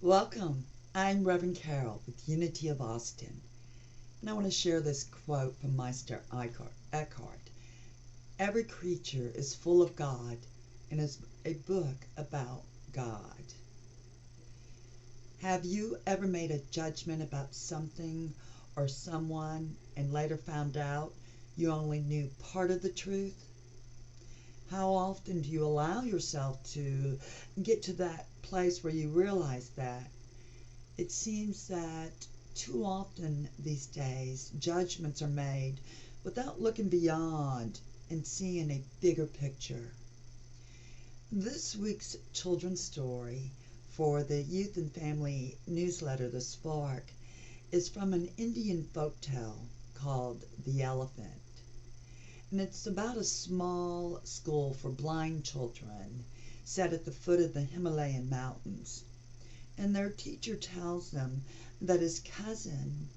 Welcome. I'm Reverend Carol with Unity of Austin, and I want to share this quote from Meister Eckhart. Every creature is full of God and is a book about God. Have you ever made a judgment about something or someone and later found out you only knew part of the truth? How often do you allow yourself to get to that place where you realize that? It seems that too often these days judgments are made without looking beyond and seeing a bigger picture. This week's children's story for the Youth and Family newsletter, The Spark, is from an Indian folktale called The Elephant. And it's about a small school for blind children set at the foot of the Himalayan mountains. And their teacher tells them that his cousin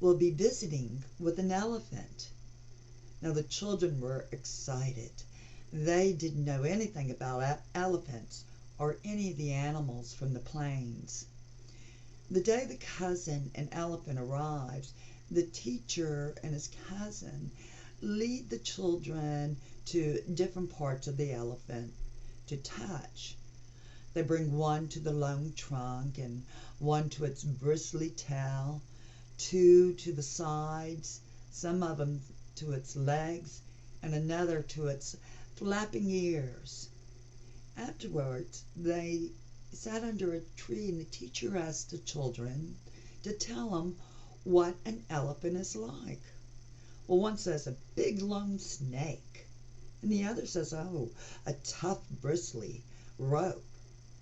will be visiting with an elephant. Now the children were excited. They didn't know anything about elephants or any of the animals from the plains. The day the cousin and elephant arrives, the teacher and his cousin lead the children to different parts of the elephant to touch. They bring one to the long trunk and one to its bristly tail, two to the sides, some of them to its legs, and another to its flapping ears. Afterwards, they sat under a tree and the teacher asked the children to tell them what an elephant is like. Well, one says a big long snake, and the other says, oh, a tough bristly rope.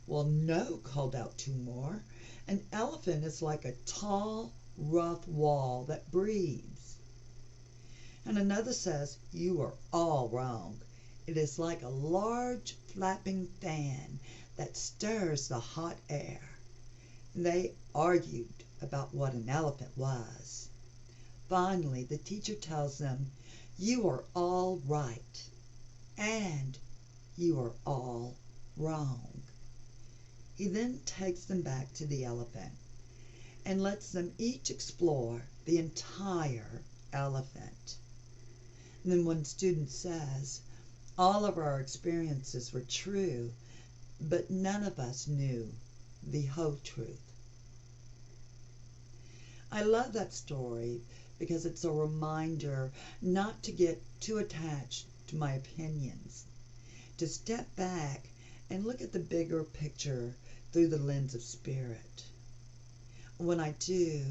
Well, no, called out two more. An elephant is like a tall, rough wall that breathes. And another says, you are all wrong. It is like a large flapping fan that stirs the hot air. And they argued about what an elephant was. Finally, the teacher tells them, you are all right, and you are all wrong. He then takes them back to the elephant and lets them each explore the entire elephant. And then one student says, all of our experiences were true, but none of us knew the whole truth. I love that story because it's a reminder not to get too attached to my opinions, to step back and look at the bigger picture through the lens of spirit. When I do,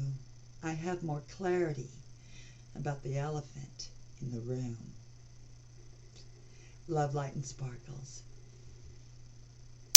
I have more clarity about the elephant in the room. Love, light, and sparkles.